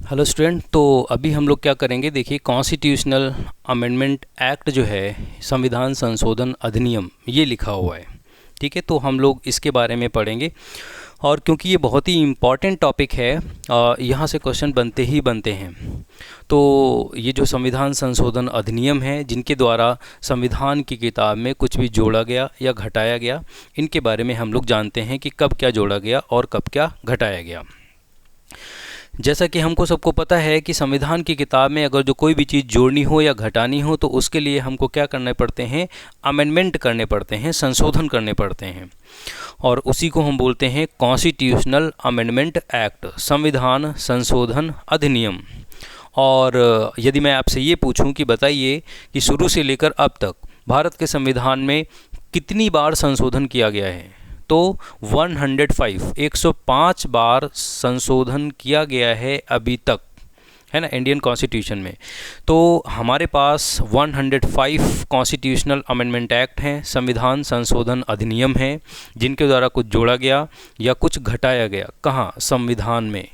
Hello student. तो अभी हम लोग क्या करेंगे, देखिए कॉन्स्टिट्यूशनल अमेंडमेंट एक्ट जो है, संविधान संशोधन अधिनियम, ये लिखा हुआ है। ठीक है, तो हम लोग इसके बारे में पढ़ेंगे। और क्योंकि ये बहुत ही इम्पॉर्टेंट टॉपिक है, यहाँ से क्वेश्चन बनते ही बनते हैं। तो ये जो संविधान संशोधन अधिनियम है, जिनके द्वारा संविधान की किताब में कुछ भी जोड़ा गया या घटाया गया, इनके बारे में हम लोग जानते हैं कि कब क्या जोड़ा गया और कब क्या घटाया गया। जैसा कि हमको सबको पता है कि संविधान की किताब में अगर जो कोई भी चीज़ जोड़नी हो या घटानी हो तो उसके लिए हमको क्या करने पड़ते हैं, अमेंडमेंट करने पड़ते हैं, संशोधन करने पड़ते हैं। और उसी को हम बोलते हैं कॉन्स्टिट्यूशनल अमेंडमेंट एक्ट, संविधान संशोधन अधिनियम। और यदि मैं आपसे ये पूछूं कि बताइए कि शुरू से लेकर अब तक भारत के संविधान में कितनी बार संशोधन किया गया है, तो 105 बार संशोधन किया गया है अभी तक, है ना, इंडियन कॉन्स्टिट्यूशन में। तो हमारे पास 105 कॉन्स्टिट्यूशनल अमेंडमेंट एक्ट हैं, संविधान संशोधन अधिनियम हैं, जिनके द्वारा कुछ जोड़ा गया या कुछ घटाया गया। कहाँ? संविधान में।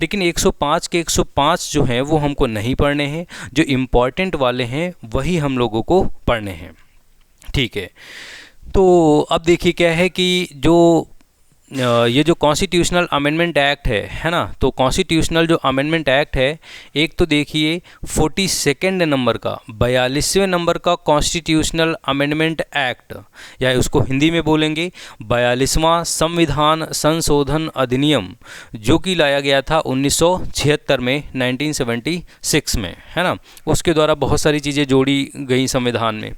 लेकिन 105 के 105 जो हैं वो हमको नहीं पढ़ने हैं, जो इम्पॉर्टेंट वाले हैं वही हम लोगों को पढ़ने हैं। ठीक है, तो अब देखिए क्या है कि जो ये जो कॉन्स्टिट्यूशनल अमेंडमेंट एक्ट है ना, तो कॉन्स्टिट्यूशनल जो अमेंडमेंट एक्ट है, एक तो देखिए 42 नंबर का, 42वें नंबर का कॉन्स्टिट्यूशनल अमेंडमेंट एक्ट, या उसको हिंदी में बोलेंगे 42वां संविधान संशोधन अधिनियम, जो कि लाया गया था 1976 में, 1976 में, है ना। उसके द्वारा बहुत सारी चीज़ें जोड़ी गई संविधान में।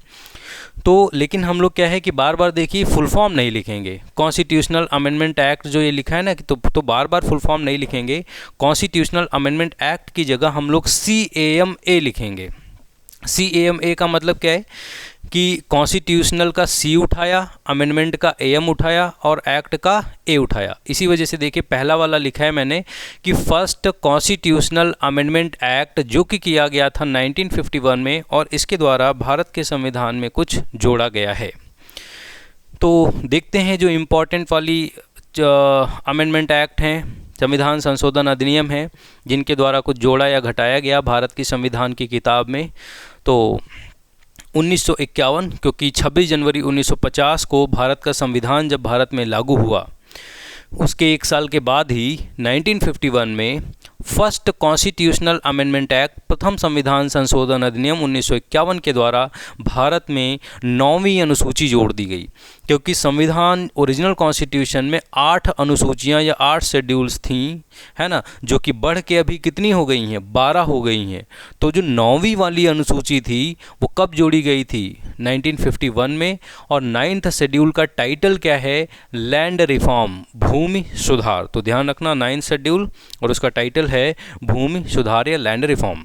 तो लेकिन हम लोग क्या है कि बार बार देखिए फुल फॉर्म नहीं लिखेंगे। कॉन्स्टिट्यूशनल अमेंडमेंट एक्ट जो ये लिखा है ना, कि तो बार बार फुल फॉर्म नहीं लिखेंगे। कॉन्स्टिट्यूशनल अमेंडमेंट एक्ट की जगह हम लोग CAMA लिखेंगे। CAMA का मतलब क्या है कि कॉन्स्टिट्यूशनल का C उठाया, अमेंडमेंट का AM उठाया और एक्ट का A उठाया। इसी वजह से देखिए पहला वाला लिखा है मैंने कि फर्स्ट कॉन्स्टिट्यूशनल अमेंडमेंट एक्ट, जो कि किया गया था 1951 में, और इसके द्वारा भारत के संविधान में कुछ जोड़ा गया है। तो देखते हैं जो इम्पोर्टेंट वाली अमेंडमेंट एक्ट हैं, संविधान संशोधन अधिनियम है, जिनके द्वारा कुछ जोड़ा या घटाया गया भारत की संविधान की किताब में। तो 1951, क्योंकि 26 जनवरी 1950 को भारत का संविधान जब भारत में लागू हुआ, उसके एक साल के बाद ही 1951 में फर्स्ट कॉन्स्टिट्यूशनल अमेंडमेंट एक्ट, प्रथम संविधान संशोधन अधिनियम 1951 के द्वारा भारत में 9वीं अनुसूची जोड़ दी गई। क्योंकि संविधान ओरिजिनल कॉन्स्टिट्यूशन में 8 अनुसूचियां या 8 शेड्यूल्स थीं, है ना, जो कि बढ़ के अभी कितनी हो गई हैं, 12 हो गई हैं। तो जो 9वीं वाली अनुसूची थी वो कब जोड़ी गई थी? 1951 में। और 9th शेड्यूल का टाइटल क्या है? लैंड रिफॉर्म, भूमि सुधार। तो ध्यान रखना, 9th शेड्यूल और उसका टाइटल है भूमि सुधार या लैंड रिफॉर्म।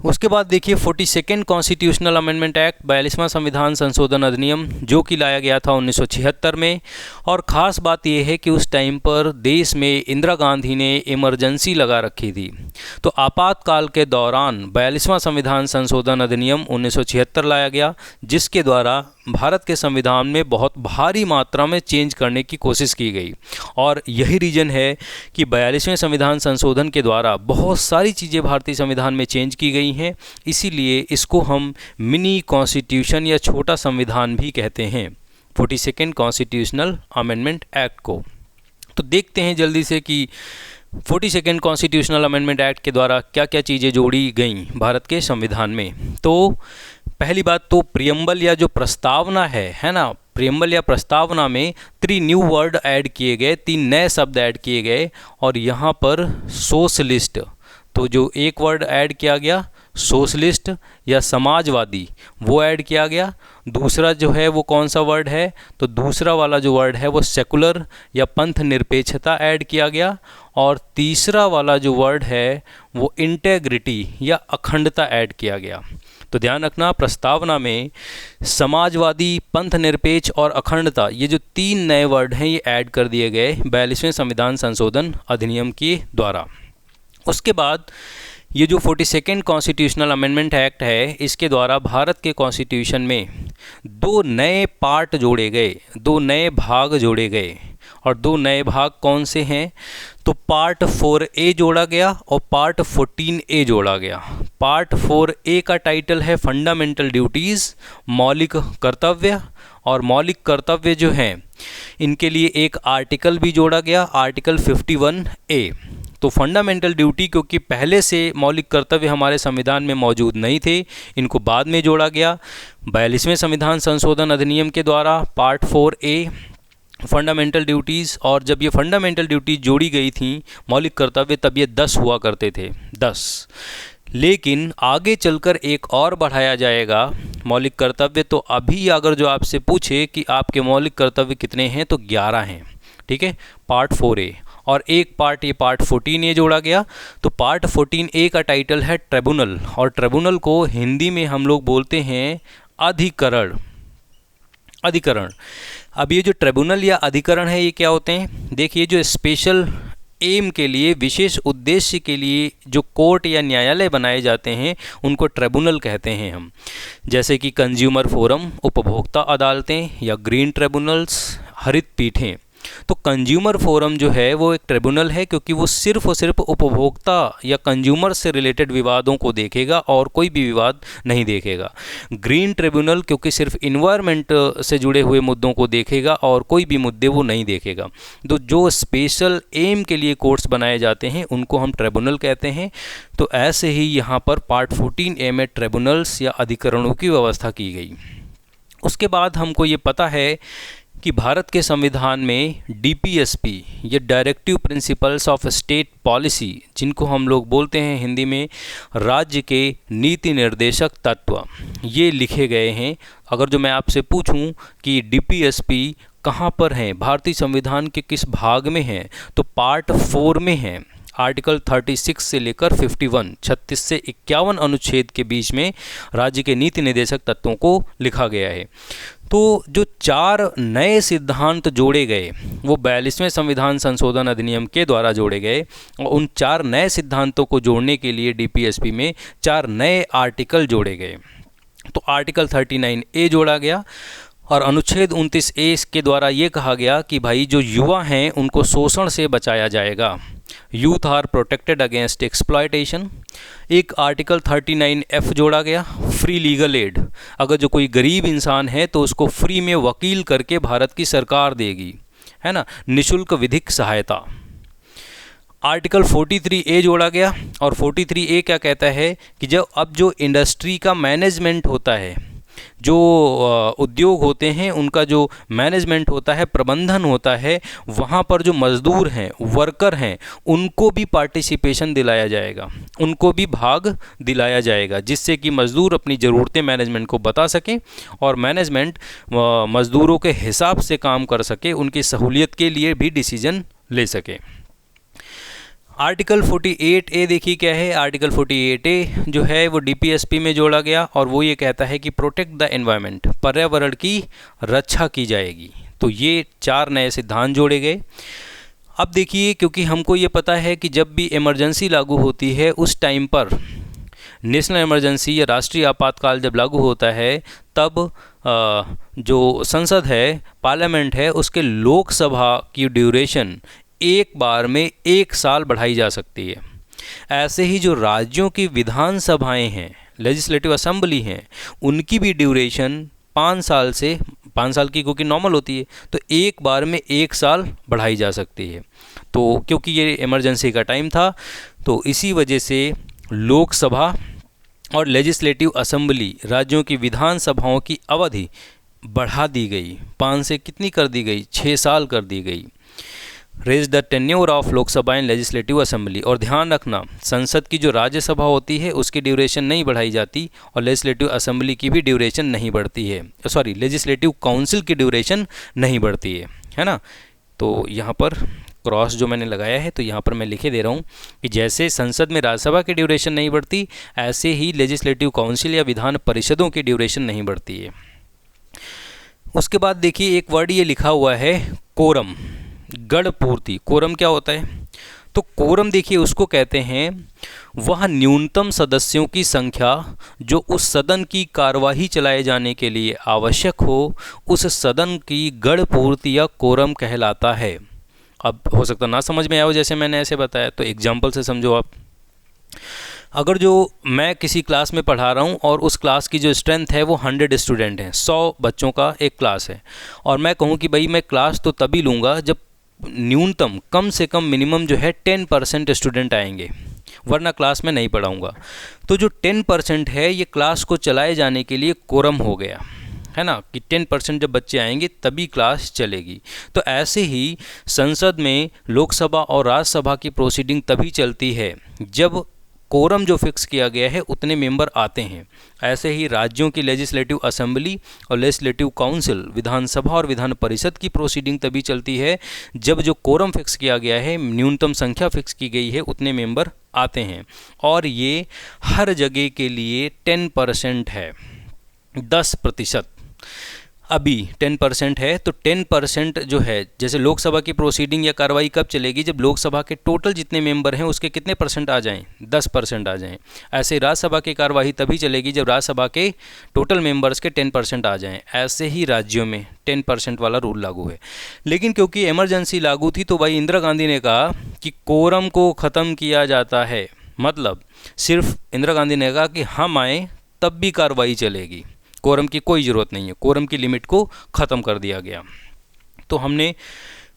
उसके बाद देखिए 42nd कॉन्स्टिट्यूशनल अमेंडमेंट एक्ट, 42वां संविधान संशोधन अधिनियम, जो कि लाया गया था 1976 में। और ख़ास बात यह है कि उस टाइम पर देश में इंदिरा गांधी ने इमरजेंसी लगा रखी थी। तो आपातकाल के दौरान 42वां संविधान संशोधन अधिनियम 1976 लाया गया, जिसके द्वारा भारत के संविधान में बहुत भारी मात्रा में चेंज करने की कोशिश की गई। और यही रीज़न है कि 42वें संविधान संशोधन के द्वारा बहुत सारी चीज़ें भारतीय संविधान में चेंज की गई हैं। इसीलिए इसको हम मिनी कॉन्स्टिट्यूशन या छोटा संविधान भी कहते हैं, 42nd कॉन्स्टिट्यूशनल अमेंडमेंट एक्ट को। तो देखते हैं जल्दी से कि 42nd कॉन्स्टिट्यूशनल अमेंडमेंट एक्ट के द्वारा क्या क्या चीज़ें जोड़ी गई भारत के संविधान में। तो पहली बात तो प्रियम्बल या जो प्रस्तावना है ना, प्रियम्बल या प्रस्तावना में 3 न्यू वर्ड ऐड किए गए, 3 नए शब्द ऐड किए गए। और यहाँ पर सोशलिस्ट, तो जो एक वर्ड ऐड किया गया सोशलिस्ट या समाजवादी, वो ऐड किया गया। दूसरा जो है वो कौन सा वर्ड है? तो दूसरा वाला जो वर्ड है वो सेकुलर या पंथ निरपेक्षता ऐड किया गया। और तीसरा वाला जो वर्ड है वो इंटेग्रिटी या अखंडता ऐड किया गया। तो ध्यान रखना, प्रस्तावना में समाजवादी, पंथ निरपेक्ष और अखंडता, ये जो 3 नए वर्ड हैं ये ऐड कर दिए गए 42वें संविधान संशोधन अधिनियम के द्वारा। उसके बाद ये जो 42nd कॉन्स्टिट्यूशनल अमेंडमेंट एक्ट है, इसके द्वारा भारत के कॉन्स्टिट्यूशन में 2 नए पार्ट जोड़े गए, 2 नए भाग जोड़े गए। और 2 नए भाग कौन से हैं? तो पार्ट 4A जोड़ा गया और पार्ट 14A जोड़ा गया। पार्ट 4A का टाइटल है फंडामेंटल ड्यूटीज़, मौलिक कर्तव्य, और मौलिक कर्तव्य जो हैं इनके लिए एक आर्टिकल भी जोड़ा गया, आर्टिकल 51A। तो फंडामेंटल ड्यूटी क्योंकि पहले से मौलिक कर्तव्य हमारे संविधान में मौजूद नहीं थे, इनको बाद में जोड़ा गया 42वें संविधान संशोधन अधिनियम के द्वारा, पार्ट 4A फंडामेंटल ड्यूटीज़। और जब ये फंडामेंटल ड्यूटीज जोड़ी गई थी मौलिक कर्तव्य, तब ये 10 हुआ करते थे, 10। लेकिन आगे चलकर एक और बढ़ाया जाएगा मौलिक कर्तव्य। तो अभी अगर जो आपसे पूछे कि आपके मौलिक कर्तव्य कितने हैं, तो 11 हैं, ठीक है, पार्ट 4A। और एक पार्ट, ये पार्ट 14A जोड़ा गया। तो पार्ट 14A का टाइटल है ट्रिब्यूनल, और ट्रिब्यूनल को हिंदी में हम लोग बोलते हैं अधिकरण। अधिकरण। अब ये जो ट्रिब्यूनल या अधिकरण है, ये क्या होते हैं? देखिए, जो स्पेशल एम के लिए, विशेष उद्देश्य के लिए जो कोर्ट या न्यायालय बनाए जाते हैं उनको ट्रिब्यूनल कहते हैं हम। जैसे कि कंज्यूमर फोरम, उपभोक्ता अदालतें, या ग्रीन ट्रिब्यूनल्स, हरित पीठें। तो कंज्यूमर फोरम जो है वो एक ट्रिब्यूनल है क्योंकि वो सिर्फ और सिर्फ उपभोक्ता या कंज्यूमर से रिलेटेड विवादों को देखेगा और कोई भी विवाद नहीं देखेगा। ग्रीन ट्रिब्यूनल क्योंकि सिर्फ इन्वायरमेंट से जुड़े हुए मुद्दों को देखेगा और कोई भी मुद्दे वो नहीं देखेगा। तो जो स्पेशल एम के लिए कोर्ट्स बनाए जाते हैं उनको हम ट्रिब्यूनल कहते हैं। तो ऐसे ही यहाँ पर पार्ट 14A में ट्रिब्यूनल्स या अधिकरणों की व्यवस्था की गई। उसके बाद हमको ये पता है कि भारत के संविधान में DPSP, ये directive principles of state policy, जिनको हम लोग बोलते हैं हिंदी में राज्य के नीति निर्देशक तत्व, ये लिखे गए हैं। अगर जो मैं आपसे पूछूं कि DPSP कहाँ पर हैं, भारतीय संविधान के किस भाग में हैं, तो पार्ट 4 में हैं। आर्टिकल 36 से लेकर 51, 36 से 51 अनुच्छेद के बीच में राज्य के नीति निर्देशक तत्वों को लिखा गया है। तो जो 4 नए सिद्धांत जोड़े गए वो 42वें संविधान संशोधन अधिनियम के द्वारा जोड़े गए, और उन 4 नए सिद्धांतों को जोड़ने के लिए DPSP में 4 नए आर्टिकल जोड़े गए। तो आर्टिकल 39A जोड़ा गया और अनुच्छेद 29A के द्वारा ये कहा गया कि भाई जो युवा हैं उनको शोषण से बचाया जाएगा, youth are protected against exploitation. एक आर्टिकल 39F जोड़ा गया, फ्री लीगल एड, अगर जो कोई गरीब इंसान है तो उसको फ्री में वकील करके भारत की सरकार देगी, है ना, निशुल्क विधिक सहायता। आर्टिकल 43A जोड़ा गया, और 43A क्या कहता है कि जब अब जो इंडस्ट्री का मैनेजमेंट होता है, जो उद्योग होते हैं उनका जो मैनेजमेंट होता है, प्रबंधन होता है, वहाँ पर जो मज़दूर हैं, वर्कर हैं, उनको भी पार्टिसिपेशन दिलाया जाएगा, उनको भी भाग दिलाया जाएगा, जिससे कि मज़दूर अपनी ज़रूरतें मैनेजमेंट को बता सकें और मैनेजमेंट मज़दूरों के हिसाब से काम कर सके, उनकी सहूलियत के लिए भी डिसीजन ले सके। आर्टिकल 48A देखिए क्या है। आर्टिकल 48A जो है वो DPSP में जोड़ा गया, और वो ये कहता है कि प्रोटेक्ट द एनवायरनमेंट, पर्यावरण की रक्षा की जाएगी। तो ये 4 नए सिद्धांत जोड़े गए। अब देखिए, क्योंकि हमको ये पता है कि जब भी इमरजेंसी लागू होती है उस टाइम पर, नेशनल इमरजेंसी या राष्ट्रीय आपातकाल जब लागू होता है, तब जो संसद है, पार्लियामेंट है, उसके लोकसभा की ड्यूरेशन एक बार में 1 साल बढ़ाई जा सकती है। ऐसे ही जो राज्यों की विधानसभाएं हैं, लेजिस्लेटिव असेंबली हैं, उनकी भी ड्यूरेशन 5 साल से 5 साल की क्योंकि नॉर्मल होती है, तो एक बार में 1 साल बढ़ाई जा सकती है। तो क्योंकि ये इमरजेंसी का टाइम था, तो इसी वजह से लोकसभा और लेजिस्लेटिव असेंबली, राज्यों की विधानसभाओं की अवधि बढ़ा दी गई, 5 से कितनी कर दी गई, 6 साल कर दी गई। Raise the tenure of Lok Sabha and legislative assembly. और ध्यान रखना, संसद की जो राज्यसभा होती है उसकी ड्यूरेशन नहीं बढ़ाई जाती, और लेजिस्लेटिव असेंबली की भी ड्यूरेशन नहीं बढ़ती है, सॉरी लेजिस्लेटिव काउंसिल की ड्यूरेशन नहीं बढ़ती है ना। तो यहाँ पर क्रॉस जो मैंने लगाया है, तो यहाँ पर मैं लिखे दे रहा हूँ कि जैसे संसद में राज्यसभा की ड्यूरेशन नहीं बढ़ती, ऐसे ही लेजिस्लेटिव काउंसिल या विधान परिषदों की ड्यूरेशन नहीं बढ़ती है। उसके बाद देखिए एक वर्ड ये लिखा हुआ है कोरम, गढ़ पूर्ति। कोरम क्या होता है? तो कोरम देखिए उसको कहते हैं वह न्यूनतम सदस्यों की संख्या जो उस सदन की कार्यवाही चलाए जाने के लिए आवश्यक हो उस सदन की गण पूर्ति या कोरम कहलाता है। अब हो सकता ना समझ में आए जैसे मैंने ऐसे बताया, तो एग्जाम्पल से समझो आप। अगर जो मैं किसी क्लास में पढ़ा रहा हूँ और उस क्लास की जो स्ट्रेंथ है वो 100 स्टूडेंट हैं, 100 बच्चों का एक क्लास है, और मैं कहूँ कि भाई मैं क्लास तो तभी लूँगा जब न्यूनतम कम से कम मिनिमम जो है 10% स्टूडेंट आएंगे, वरना क्लास में नहीं पढ़ाऊँगा। तो जो 10% है ये क्लास को चलाए जाने के लिए कोरम हो गया, है ना, कि 10% जब बच्चे आएंगे तभी क्लास चलेगी। तो ऐसे ही संसद में लोकसभा और राज्यसभा की प्रोसीडिंग तभी चलती है जब कोरम जो फिक्स किया गया है उतने मेंबर आते हैं। ऐसे ही राज्यों की लेजिस्लेटिव असेंबली और लेजिस्लेटिव काउंसिल, विधानसभा और विधान परिषद की प्रोसीडिंग तभी चलती है जब जो कोरम फिक्स किया गया है, न्यूनतम संख्या फिक्स की गई है, उतने मेंबर आते हैं। और ये हर जगह के लिए 10% है, 10%। अभी 10% है, तो 10% जो है, जैसे लोकसभा की प्रोसीडिंग या कार्रवाई कब चलेगी, जब लोकसभा के टोटल जितने मेंबर हैं उसके कितने परसेंट आ जाएं, 10% आ जाएं। ऐसे राज्यसभा की कार्रवाई तभी चलेगी जब राज्यसभा के टोटल मेंबर्स के 10% आ जाएं। ऐसे ही राज्यों में 10% वाला रूल लागू है। लेकिन क्योंकि इमरजेंसी लागू थी तो भाई इंदिरा गांधी ने कहा कि कोरम को ख़त्म किया जाता है, मतलब सिर्फ इंदिरा गांधी ने कहा कि हम आए तब भी कार्रवाई चलेगी, कोरम की कोई ज़रूरत नहीं है, कोरम की लिमिट को ख़त्म कर दिया गया। तो हमने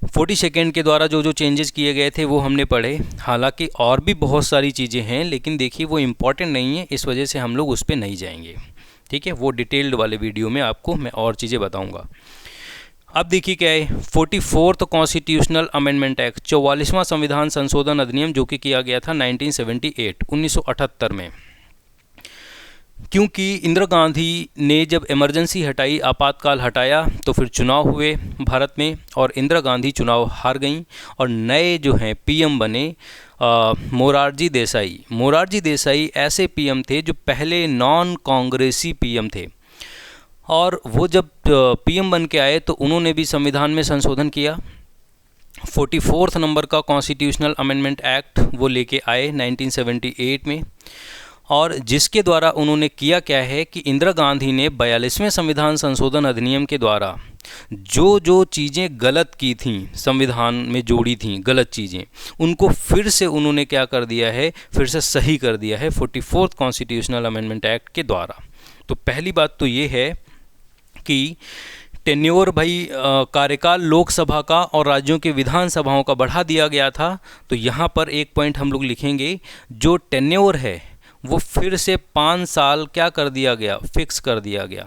40 सेकेंड के द्वारा जो जो चेंजेस किए गए थे वो हमने पढ़े। हालांकि और भी बहुत सारी चीज़ें हैं, लेकिन देखिए वो इम्पॉर्टेंट नहीं है, इस वजह से हम लोग उस पर नहीं जाएंगे, ठीक है। वो डिटेल्ड वाले वीडियो में आपको मैं और चीज़ें बताऊँगा। अब देखिए क्या है, 44th कॉन्स्टिट्यूशनल अमेंडमेंट एक्ट, 44वां संविधान संशोधन अधिनियम, जो कि किया गया था 1978 में। क्योंकि इंदिरा गांधी ने जब इमरजेंसी हटाई, आपातकाल हटाया, तो फिर चुनाव हुए भारत में और इंदिरा गांधी चुनाव हार गईं और नए जो हैं पीएम बने मोरारजी देसाई। मोरारजी देसाई ऐसे पीएम थे जो पहले नॉन कांग्रेसी पीएम थे, और वो जब पीएम बन के आए तो उन्होंने भी संविधान में संशोधन किया। 44th नंबर का कॉन्स्टिट्यूशनल अमेंडमेंट एक्ट वो लेके आए 1978 में, और जिसके द्वारा उन्होंने किया क्या है कि इंदिरा गांधी ने 42वें संविधान संशोधन अधिनियम के द्वारा जो जो चीज़ें गलत की थीं, संविधान में जोड़ी थीं गलत चीज़ें, उनको फिर से उन्होंने क्या कर दिया है, फिर से सही कर दिया है 44th कॉन्स्टिट्यूशनल अमेंडमेंट एक्ट के द्वारा। तो पहली बात तो ये है कि टेन्योर भाई कार्यकाल लोकसभा का और राज्यों के विधानसभाओं का बढ़ा दिया गया था। तो यहाँ पर एक पॉइंट हम लोग लिखेंगे, जो टेन्योर है वो फिर से 5 साल क्या कर दिया गया, फिक्स कर दिया गया,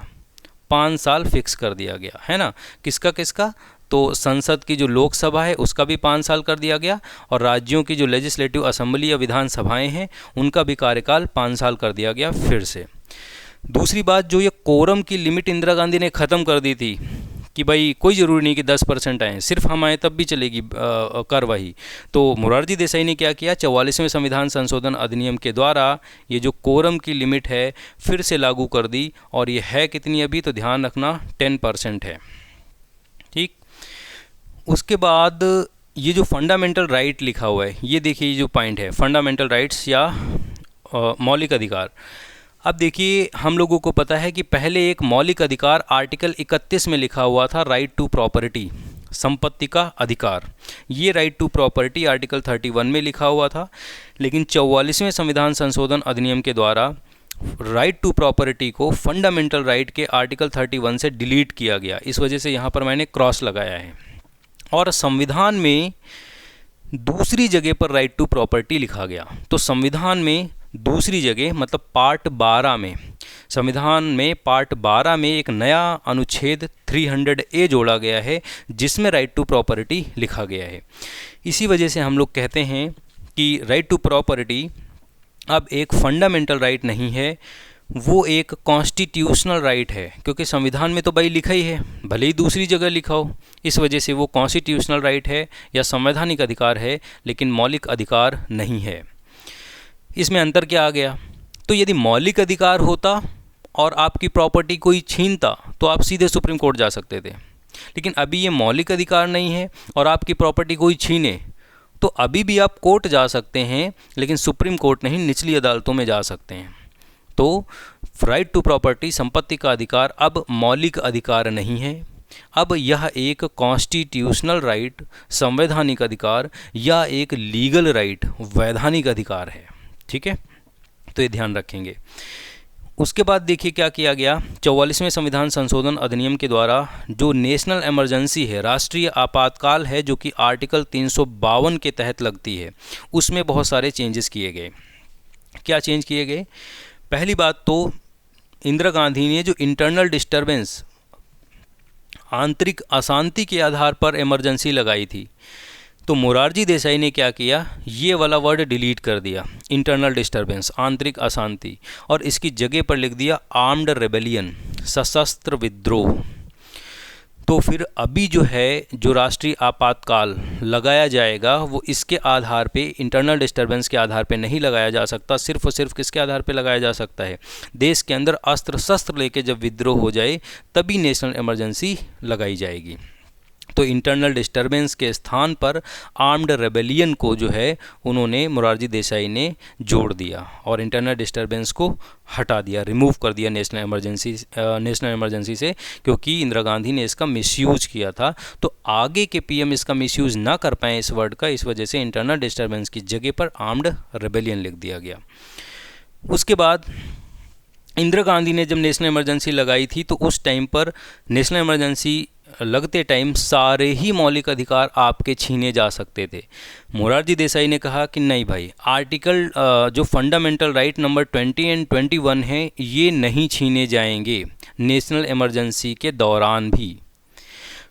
5 साल फिक्स कर दिया गया, है ना। किसका किसका, तो संसद की जो लोकसभा है उसका भी 5 साल कर दिया गया, और राज्यों की जो लेजिस्लेटिव असेंबली या विधानसभाएं हैं उनका भी कार्यकाल 5 साल कर दिया गया फिर से। दूसरी बात, जो ये कोरम की लिमिट इंदिरा गांधी ने ख़त्म कर दी थी कि भाई कोई ज़रूरी नहीं कि 10% आएँ, सिर्फ हम आए तब भी चलेगी कार्रवाई, तो मोरारजी देसाई ने क्या किया, 44वें संविधान संशोधन अधिनियम के द्वारा ये जो कोरम की लिमिट है फिर से लागू कर दी, और ये है कितनी अभी, तो ध्यान रखना 10% है, ठीक। उसके बाद ये जो फंडामेंटल राइट लिखा हुआ है, ये देखिए ये जो पॉइंट है फंडामेंटल राइट्स या मौलिक अधिकार। अब देखिए हम लोगों को पता है कि पहले एक मौलिक अधिकार आर्टिकल 31 में लिखा हुआ था, राइट टू प्रॉपर्टी, संपत्ति का अधिकार। ये राइट टू प्रॉपर्टी आर्टिकल 31 में लिखा हुआ था, लेकिन 44वें संविधान संशोधन अधिनियम के द्वारा राइट टू प्रॉपर्टी को फंडामेंटल राइट के आर्टिकल 31 से डिलीट किया गया। इस वजह से यहाँ पर मैंने क्रॉस लगाया है, और संविधान में दूसरी जगह पर राइट टू प्रॉपर्टी लिखा गया। तो संविधान में दूसरी जगह मतलब पार्ट 12 में, संविधान में पार्ट 12 में एक नया अनुच्छेद 300A जोड़ा गया है जिसमें राइट टू प्रॉपर्टी लिखा गया है। इसी वजह से हम लोग कहते हैं कि राइट टू प्रॉपर्टी अब एक फंडामेंटल राइट नहीं है, वो एक कॉन्स्टिट्यूशनल राइट है, क्योंकि संविधान में तो भाई लिखा ही है, भले ही दूसरी जगह लिखा हो, इस वजह से वो कॉन्स्टिट्यूशनल राइट है या संवैधानिक अधिकार है, लेकिन मौलिक अधिकार नहीं है। इसमें अंतर क्या आ गया, तो यदि मौलिक अधिकार होता और आपकी प्रॉपर्टी कोई छीनता तो आप सीधे सुप्रीम कोर्ट जा सकते थे, लेकिन अभी ये मौलिक अधिकार नहीं है और आपकी प्रॉपर्टी कोई छीने तो अभी भी आप कोर्ट जा सकते हैं, लेकिन सुप्रीम कोर्ट नहीं, निचली अदालतों में जा सकते हैं। तो राइट टू प्रॉपर्टी, संपत्ति का अधिकार, अब मौलिक अधिकार नहीं है, अब यह एक कॉन्स्टिट्यूशनल राइट, संवैधानिक अधिकार, या एक लीगल राइट, वैधानिक अधिकार है। ठीक है, तो ये ध्यान रखेंगे। उसके बाद देखिए क्या किया गया, 44वें संविधान संशोधन अधिनियम के द्वारा जो नेशनल इमरजेंसी है, राष्ट्रीय आपातकाल है, जो कि आर्टिकल 352 के तहत लगती है, उसमें बहुत सारे चेंजेस किए गए। क्या चेंज किए गए? पहली बात तो इंदिरा गांधी ने जो इंटरनल डिस्टर्बेंस, आंतरिक अशांति के आधार पर इमरजेंसी लगाई थी, तो मोरारजी देसाई ने क्या किया, ये वाला वर्ड डिलीट कर दिया, इंटरनल डिस्टर्बेंस, आंतरिक अशांति, और इसकी जगह पर लिख दिया आर्म्ड रेबेलियन, सशस्त्र विद्रोह। तो फिर अभी जो है, जो राष्ट्रीय आपातकाल लगाया जाएगा, वो इसके आधार पे, इंटरनल डिस्टर्बेंस के आधार पे नहीं लगाया जा सकता, सिर्फ और सिर्फ किसके आधार पे लगाया जा सकता है, देश के अंदर अस्त्र शस्त्र लेके जब विद्रोह हो जाए तभी नेशनल इमरजेंसी लगाई जाएगी। तो इंटरनल डिस्टर्बेंस के स्थान पर आर्म्ड रेबेलियन को जो है उन्होंने, मोरारजी देसाई ने जोड़ दिया और इंटरनल डिस्टर्बेंस को हटा दिया, रिमूव कर दिया नेशनल इमरजेंसी से, क्योंकि इंदिरा गांधी ने इसका मिसयूज किया था। तो आगे के पीएम इसका मिसयूज ना कर पाए इस वर्ड का, इस वजह से इंटरनल डिस्टर्बेंस की जगह पर आर्म्ड रेबेलियन लिख दिया गया। उसके बाद इंदिरा गांधी ने जब नेशनल इमरजेंसी लगाई थी, तो उस टाइम पर नेशनल इमरजेंसी लगते टाइम सारे ही मौलिक अधिकार आपके छीने जा सकते थे। मोरारजी देसाई ने कहा कि नहीं भाई, आर्टिकल जो फंडामेंटल राइट नंबर 20 एंड 21 है, ये नहीं छीने जाएंगे नेशनल इमरजेंसी के दौरान भी।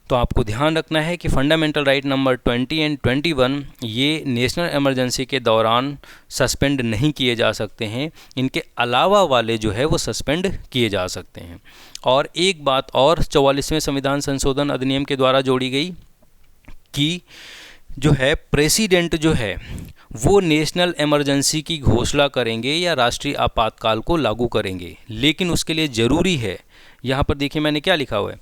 तो आपको ध्यान रखना है कि फंडामेंटल राइट नंबर 20 एंड 21 ये नेशनल इमरजेंसी के दौरान सस्पेंड नहीं किए जा सकते हैं, इनके अलावा वाले जो है वो सस्पेंड किए जा सकते हैं। और एक बात और 44वें संविधान संशोधन अधिनियम के द्वारा जोड़ी गई कि जो है प्रेसिडेंट जो है वो नेशनल इमरजेंसी की घोषणा करेंगे या राष्ट्रीय आपातकाल को लागू करेंगे, लेकिन उसके लिए ज़रूरी है, यहाँ पर देखिए मैंने क्या लिखा हुआ है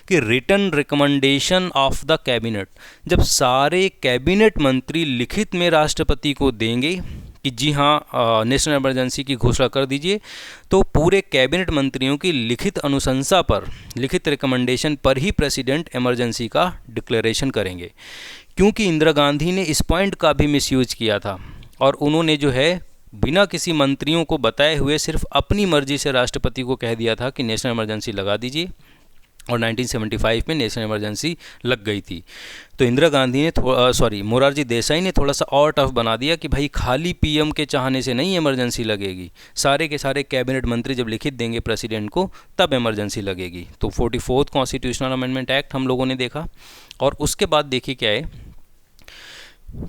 कि written recommendation of the cabinet, जब सारे कैबिनेट मंत्री लिखित में राष्ट्रपति को देंगे कि जी हाँ नेशनल इमरजेंसी की घोषणा कर दीजिए, तो पूरे कैबिनेट मंत्रियों की लिखित अनुशंसा पर, लिखित रिकमेंडेशन पर ही प्रेसिडेंट इमरजेंसी का डिक्लेरेशन करेंगे। क्योंकि इंदिरा गांधी ने इस पॉइंट का भी मिसयूज किया था और उन्होंने जो है बिना किसी मंत्रियों को बताए हुए सिर्फ अपनी मर्जी से राष्ट्रपति को कह दिया था कि नेशनल इमरजेंसी लगा दीजिए, और 1975 में नेशनल इमरजेंसी लग गई थी। तो इंदिरा गांधी ने मोरारजी देसाई ने थोड़ा सा और टफ बना दिया कि भाई खाली पीएम के चाहने से नहीं इमरजेंसी लगेगी, सारे के सारे कैबिनेट मंत्री जब लिखित देंगे प्रेसिडेंट को तब इमरजेंसी लगेगी। तो 44th कॉन्स्टिट्यूशनल अमेंडमेंट एक्ट हम लोगों ने देखा, और उसके बाद देखिए क्या है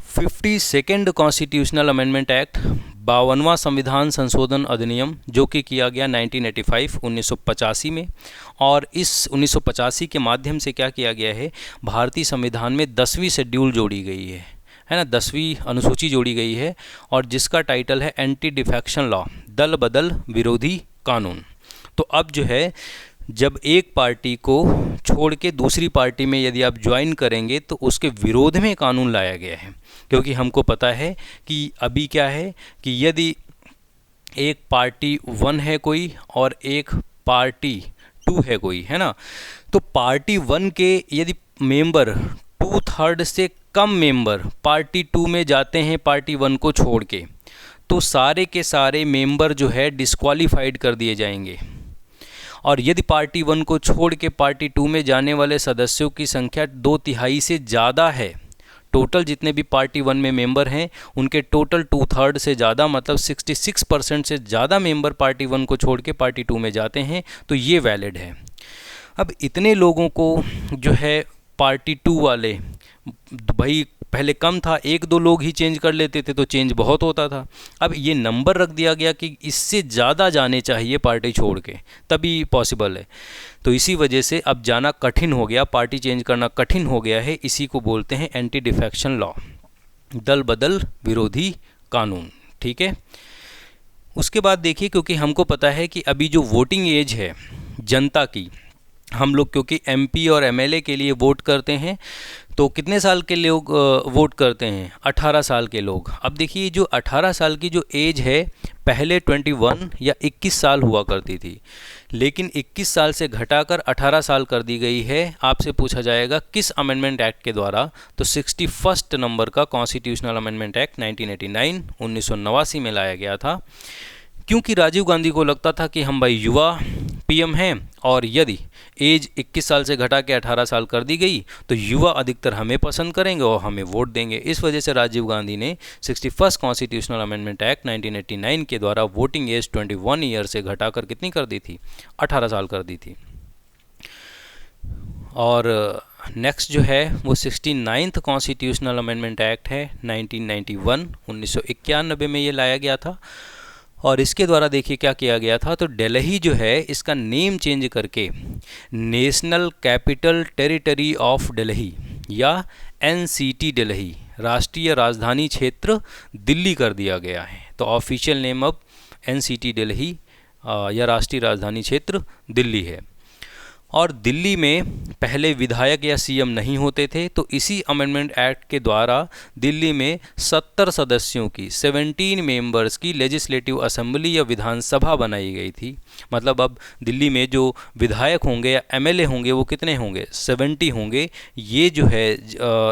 52nd कॉन्स्टिट्यूशनल अमेंडमेंट एक्ट, 52वां संविधान संशोधन अधिनियम, जो कि किया गया 1985 में। और इस 1985 के माध्यम से क्या किया गया है, भारतीय संविधान में 10वीं शेड्यूल जोड़ी गई है ना, 10वीं अनुसूची जोड़ी गई है, और जिसका टाइटल है एंटी डिफेक्शन लॉ, दल बदल विरोधी कानून। तो अब जो है जब एक पार्टी को छोड़ के दूसरी पार्टी में यदि आप ज्वाइन करेंगे तो उसके विरोध में कानून लाया गया है, क्योंकि हमको पता है कि अभी क्या है कि यदि एक पार्टी 1 है कोई और एक पार्टी 2 है कोई, है ना, तो पार्टी 1 के यदि मेंबर 2/3 से कम मेंबर पार्टी 2 में जाते हैं पार्टी 1 को छोड़ के, तो सारे के सारे मेंबर जो है डिस्क्वालीफाइड कर दिए जाएंगे। और यदि पार्टी 1 को छोड़ के पार्टी 2 में जाने वाले सदस्यों की संख्या 2/3 से ज़्यादा है, टोटल जितने भी पार्टी 1 में मेंबर हैं उनके टोटल 2/3 से ज़्यादा, मतलब 66% से ज़्यादा मेंबर पार्टी 1 को छोड़ के पार्टी 2 में जाते हैं, तो ये वैलिड है। अब इतने लोगों को जो है पार्टी 2 वाले, भाई पहले कम था, 1-2 लोग ही चेंज कर लेते थे तो चेंज बहुत होता था, अब ये नंबर रख दिया गया कि इससे ज़्यादा जाने चाहिए पार्टी छोड़ के तभी पॉसिबल है। तो इसी वजह से अब जाना कठिन हो गया, पार्टी चेंज करना कठिन हो गया है, इसी को बोलते हैं एंटी डिफेक्शन लॉ, दल बदल विरोधी कानून। ठीक है, उसके बाद देखिए, क्योंकि हमको पता है कि अभी जो वोटिंग एज है जनता की, हम लोग क्योंकि एमपी और एमएलए के लिए वोट करते हैं, तो कितने साल के लोग वोट करते हैं? 18 साल के लोग। अब देखिए जो 18 साल की जो एज है, पहले 21 या 21 साल हुआ करती थी, लेकिन 21 साल से घटाकर 18 साल कर दी गई है। आपसे पूछा जाएगा किस अमेंडमेंट एक्ट के द्वारा? तो 61 नंबर का कॉन्स्टिट्यूशनल अमेंडमेंट एक्ट 1989 1989 में लाया गया था, क्योंकि राजीव गांधी को लगता था कि हम भाई युवा पीएम हैं, और यदि एज 21 साल से घटा के 18 साल कर दी गई तो युवा अधिकतर हमें पसंद करेंगे और हमें वोट देंगे। इस वजह से राजीव गांधी ने 61 कॉन्स्टिट्यूशनल अमेंडमेंट एक्ट 1989 के द्वारा वोटिंग एज 21 ईयर से घटाकर कितनी कर दी थी? 18 साल कर दी थी। और नेक्स्ट जो है वो 69th कॉन्स्टिट्यूशनल अमेंडमेंट एक्ट है 1991 1991 में ये लाया गया था। और इसके द्वारा देखिए क्या किया गया था, तो दिल्ली जो है इसका नेम चेंज करके national capital territory of Delhi या एनसीटी दिल्ली, राष्ट्रीय राजधानी क्षेत्र दिल्ली कर दिया गया है। तो ऑफिशियल नेम अब एनसीटी दिल्ली या राष्ट्रीय राजधानी क्षेत्र दिल्ली है। और दिल्ली में पहले विधायक या सीएम नहीं होते थे, तो इसी अमेंडमेंट एक्ट के द्वारा दिल्ली में 70 सदस्यों की 17 मेंबर्स की लेजिस्लेटिव असेंबली या विधानसभा बनाई गई थी। मतलब अब दिल्ली में जो विधायक होंगे या एमएलए होंगे वो कितने होंगे? 70 होंगे। ये जो है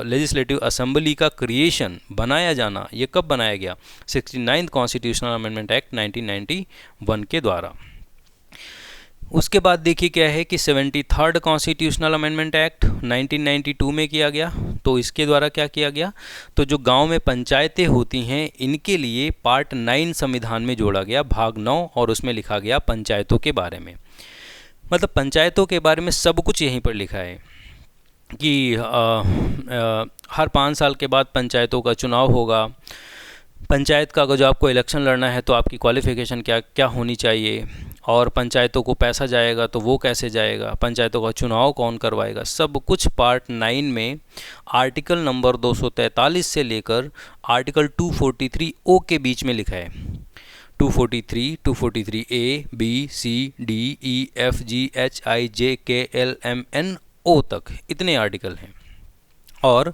लेजिस्लेटिव असेंबली का क्रिएशन, बनाया जाना, ये कब बनाया गया? 69th कॉन्स्टिट्यूशनल अमेंडमेंट एक्ट 1991 के द्वारा। उसके बाद देखिए क्या है कि 73rd कॉन्स्टिट्यूशनल अमेंडमेंट एक्ट 1992 में किया गया। तो इसके द्वारा क्या किया गया, तो जो गांव में पंचायतें होती हैं इनके लिए पार्ट 9 संविधान में जोड़ा गया, भाग 9, और उसमें लिखा गया पंचायतों के बारे में। मतलब पंचायतों के बारे में सब कुछ यहीं पर लिखा है कि हर 5 साल के बाद पंचायतों का चुनाव होगा। पंचायत का अगर जो आपको इलेक्शन लड़ना है तो आपकी क्वालिफ़िकेशन क्या क्या होनी चाहिए, और पंचायतों को पैसा जाएगा तो वो कैसे जाएगा, पंचायतों का चुनाव कौन करवाएगा, सब कुछ पार्ट 9 में आर्टिकल नंबर 243 से लेकर आर्टिकल 243 ओ के बीच में लिखा है। 243, 243 ए, बी, सी, डी, ई, एफ, जी, एच, आई, जे, के, एल, एम, एन, ओ तक इतने आर्टिकल हैं। और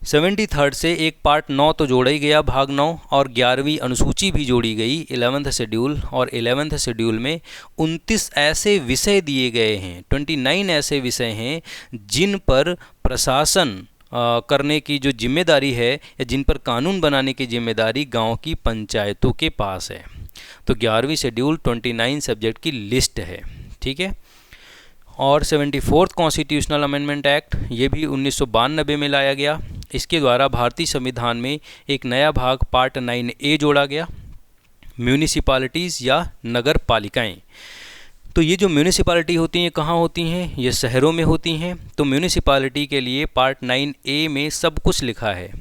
73rd से एक पार्ट 9 तो जोड़ा ही गया, भाग 9, और 11वीं अनुसूची भी जोड़ी गई, 11th शेड्यूल। और 11th शेड्यूल में 29 ऐसे विषय दिए गए हैं, 29 ऐसे विषय हैं जिन पर प्रशासन करने की जो जिम्मेदारी है या जिन पर कानून बनाने की जिम्मेदारी गांव की पंचायतों के पास है। तो 11वीं शेड्यूल 29 सब्जेक्ट की लिस्ट है, ठीक है। और 74th कॉन्स्टिट्यूशनल अमेंडमेंट एक्ट, ये भी 1992 में लाया गया। इसके द्वारा भारतीय संविधान में एक नया भाग पार्ट 9A जोड़ा गया, म्यूनिसिपैलिटीज़ या नगर पालिकाएँ। तो ये जो म्यूनिसिपैलिटी होती हैं कहाँ होती हैं? ये शहरों में होती हैं। तो म्यूनिसिपैलिटी के लिए पार्ट 9A में सब कुछ लिखा है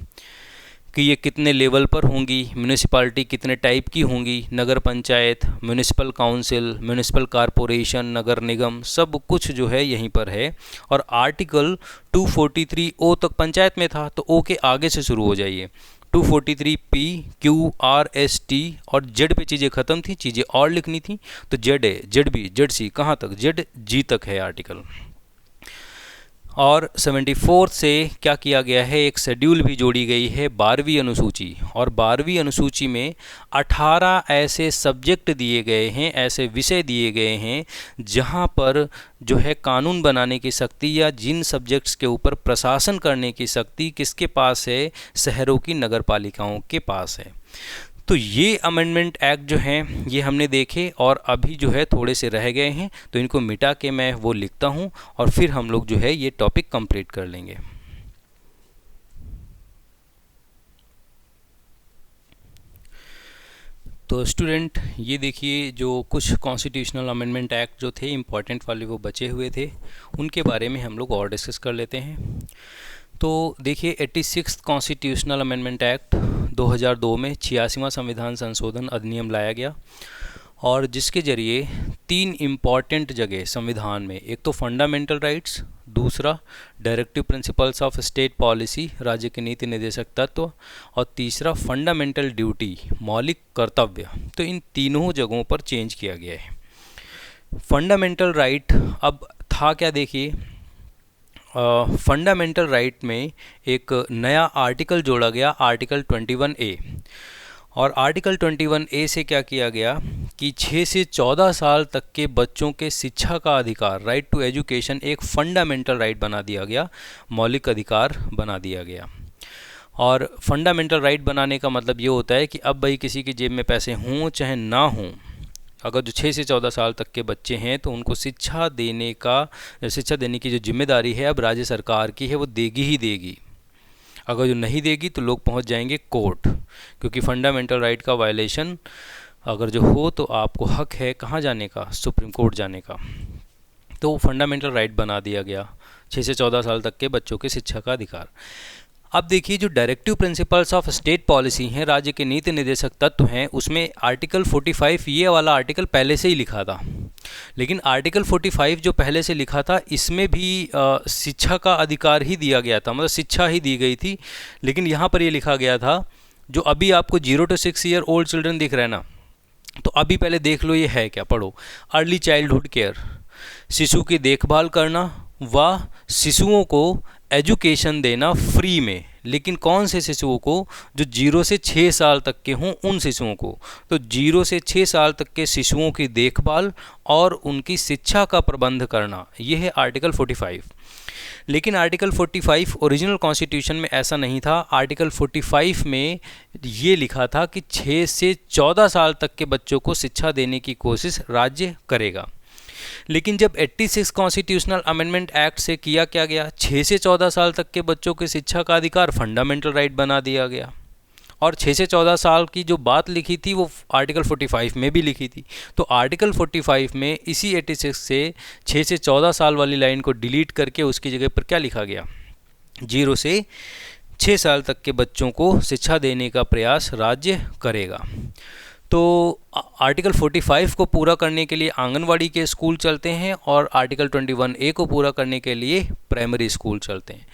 कि ये कितने लेवल पर होंगी, म्यूनिसिपैलिटी कितने टाइप की होंगी, नगर panchayat, municipal council, municipal corporation, नगर निगम, सब कुछ जो है यहीं पर है। और आर्टिकल 243 ओ तक पंचायत में था, तो ओ के आगे से शुरू हो जाइए। 243 P, Q, R, S, T और जेड पे चीज़ें ख़त्म थी, चीज़ें और लिखनी थी, तो जेड है, जेड बी, जेड सी, कहाँ तक? जेड जी तक है आर्टिकल। और 74 से क्या किया गया है, एक शेड्यूल भी जोड़ी गई है, 12वीं अनुसूची। और 12वीं अनुसूची में 18 ऐसे सब्जेक्ट दिए गए हैं, ऐसे विषय दिए गए हैं जहां पर जो है कानून बनाने की शक्ति या जिन सब्जेक्ट्स के ऊपर प्रशासन करने की शक्ति किसके पास है? शहरों की नगर पालिकाओं के पास है। तो ये अमेंडमेंट एक्ट जो हैं ये हमने देखे, और अभी जो है थोड़े से रह गए हैं, तो इनको मिटा के मैं वो लिखता हूँ और फिर हम लोग जो है ये टॉपिक कंप्लीट कर लेंगे। तो स्टूडेंट ये देखिए, जो कुछ कॉन्स्टिट्यूशनल अमेंडमेंट एक्ट जो थे इम्पॉर्टेंट वाले वो बचे हुए थे, उनके बारे में हम लोग और डिस्कस कर लेते हैं। तो देखिए 86th कॉन्स्टिट्यूशनल अमेंडमेंट एक्ट 2002 में 86वां संविधान संशोधन अधिनियम लाया गया, और जिसके ज़रिए 3 इम्पॉर्टेंट जगह संविधान में, एक तो फंडामेंटल राइट्स, दूसरा directive principles of state policy, राज्य के नीति निर्देशक तत्व, और तीसरा फंडामेंटल ड्यूटी, मौलिक कर्तव्य। तो इन तीनों जगहों पर चेंज किया गया है। फंडामेंटल राइट अब था क्या, देखिए फंडामेंटल राइट में एक नया आर्टिकल जोड़ा गया, आर्टिकल 21A। और आर्टिकल 21A से क्या किया गया कि 6 से 14 साल तक के बच्चों के शिक्षा का अधिकार, राइट टू एजुकेशन, एक फंडामेंटल राइट बना दिया गया, मौलिक अधिकार बना दिया गया। और फंडामेंटल राइट बनाने का मतलब ये होता है कि अब भाई किसी की जेब में पैसे हों चाहे ना हों, अगर जो 6 से 14 साल तक के बच्चे हैं तो उनको शिक्षा देने की जो जिम्मेदारी है अब राज्य सरकार की है, वो देगी ही देगी। अगर जो नहीं देगी तो लोग पहुंच जाएंगे कोर्ट, क्योंकि फंडामेंटल राइट का वायलेशन अगर जो हो तो आपको हक है कहाँ जाने का, सुप्रीम कोर्ट जाने का। तो फंडामेंटल राइट बना दिया गया 6 से 14 साल तक के बच्चों के शिक्षा का अधिकार। अब देखिए, जो directive principles of state policy हैं, राज्य के नीति निर्देशक तत्व हैं, उसमें आर्टिकल 45 ये वाला आर्टिकल पहले से ही लिखा था। लेकिन आर्टिकल 45 जो पहले से लिखा था इसमें भी शिक्षा का अधिकार ही दिया गया था, मतलब शिक्षा ही दी गई थी। लेकिन यहाँ पर ये लिखा गया था, जो अभी आपको 0 to 6 ईयर ओल्ड चिल्ड्रन दिख रहे हैं ना, तो अभी पहले देख लो ये है क्या, पढ़ो। अर्ली चाइल्डहुड केयर, शिशु की देखभाल करना व शिशुओं को एजुकेशन देना फ्री में। लेकिन कौन से शिशुओं को? जो 0 से 6 साल तक के हों उन शिशुओं को। तो 0 से 6 साल तक के शिशुओं की देखभाल और उनकी शिक्षा का प्रबंध करना, यह है आर्टिकल 45। लेकिन आर्टिकल 45 ओरिजिनल कॉन्स्टिट्यूशन में ऐसा नहीं था। आर्टिकल 45 में ये लिखा था कि 6 से 14 साल तक के बच्चों को शिक्षा देने की कोशिश राज्य करेगा। लेकिन जब 86 कॉन्स्टिट्यूशनल अमेंडमेंट एक्ट से किया क्या गया, 6 से 14 साल तक के बच्चों की शिक्षा का अधिकार फंडामेंटल राइट बना दिया गया। और 6 से 14 साल की जो बात लिखी थी वो आर्टिकल 45 में भी लिखी थी। तो आर्टिकल 45 में इसी 86 से 6 से 14 साल वाली लाइन को डिलीट करके उसकी जगह पर क्या लिखा गया, 0 से 6 साल तक के बच्चों को शिक्षा देने का प्रयास राज्य करेगा। तो आर्टिकल 45 को पूरा करने के लिए आंगनवाड़ी के स्कूल चलते हैं और आर्टिकल 21A को पूरा करने के लिए प्राइमरी स्कूल चलते हैं।